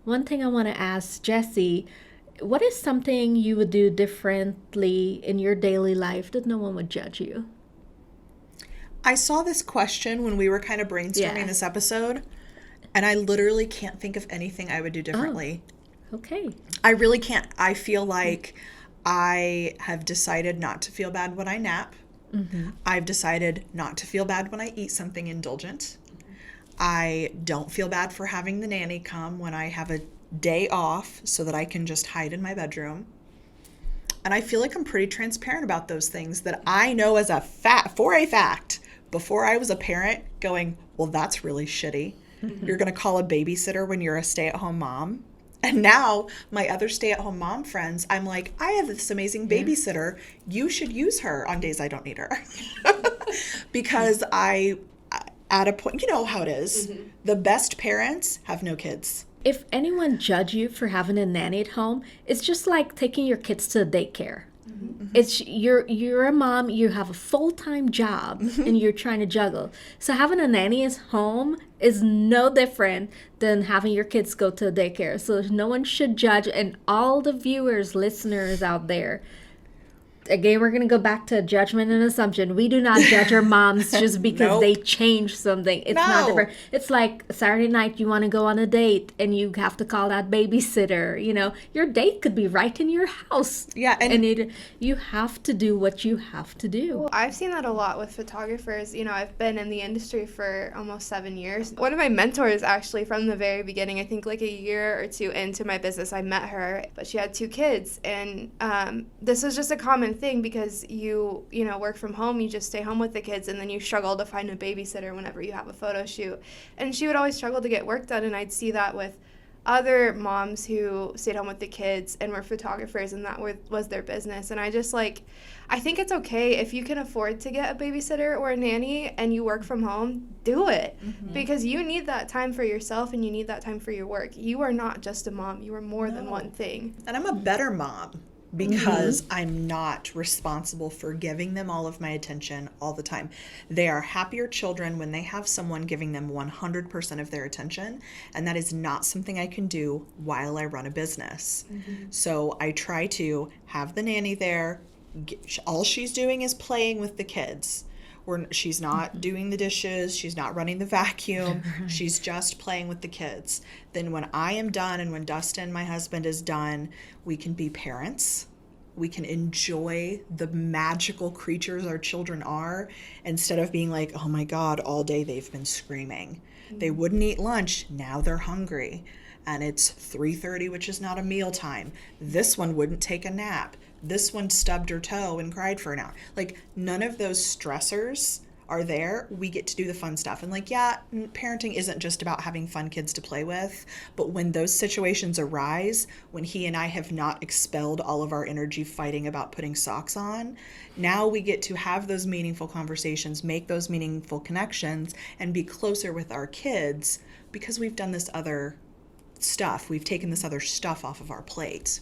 One thing I want to ask Jesse, what is something you would do differently in your daily life that no one would judge you? I saw this question when we were kind of brainstorming Yeah. this episode, and I literally can't think of anything I would do Oh, differently. okay. I really can't. I feel like I have decided not to feel bad when I nap. Mm-hmm. I've decided not to feel bad when I eat something indulgent. I don't feel bad for having the nanny come when I have a day off so that I can just hide in my bedroom. And I feel like I'm pretty transparent about those things that I know as a fact, for a fact, before I was a parent, going, well, that's really shitty. You're going to call a babysitter when you're a stay at home mom. And now, my other stay at home mom friends, I'm like, I have this amazing Yeah. babysitter. You should use her on days I don't need her. Because at a point, you know how it is. The best parents have no kids. If anyone judge you for having a nanny at home, it's just like taking your kids to daycare. It's you're a mom, you have a full-time job and you're trying to juggle. So having a nanny at home is no different than having your kids go to daycare. So no one should judge, and all the viewers, listeners out there, again, we're going to go back to judgment and assumption. We do not judge our moms just because they Nope. change something. It's not No. different. It's like Saturday night, you want to go on a date and you have to call that babysitter. You know, your date could be right in your house. Yeah, And you have to do what you have to do. Well, I've seen that a lot with photographers. You know, I've been in the industry for almost 7 years. One of my mentors, actually, from the very beginning, I think like a year or two into my business, I met her, but she had 2 kids. And this was just a common thing because you know, work from home, you just stay home with the kids, and then you struggle to find a babysitter whenever you have a photo shoot. And she would always struggle to get work done, and I'd see that with other moms who stayed home with the kids and were photographers, and that was their business. And I think it's okay if you can afford to get a babysitter or a nanny and you work from home, do it. Because you need that time for yourself and you need that time for your work. You are not just a mom, you are more than one thing. And I'm a better mom because I'm not responsible for giving them all of my attention all the time. They are happier children when they have someone giving them 100% of their attention, and that is not something I can do while I run a business. So I try to have the nanny there. All she's doing is playing with the kids. She's not doing the dishes, she's not running the vacuum, she's just playing with the kids. Then when I am done and when Dustin, my husband, is done, we can be parents. We can enjoy the magical creatures our children are instead of being like, oh my God, all day they've been screaming. They wouldn't eat lunch, now they're hungry. And it's 3:30, which is not a meal time. This one wouldn't take a nap. This one stubbed her toe and cried for an hour. Like, none of those stressors are there. We get to do the fun stuff. And like, yeah, parenting isn't just about having fun kids to play with, but when those situations arise, when he and I have not expelled all of our energy fighting about putting socks on, now we get to have those meaningful conversations, make those meaningful connections, and be closer with our kids because we've done this other stuff. We've taken this other stuff off of our plate.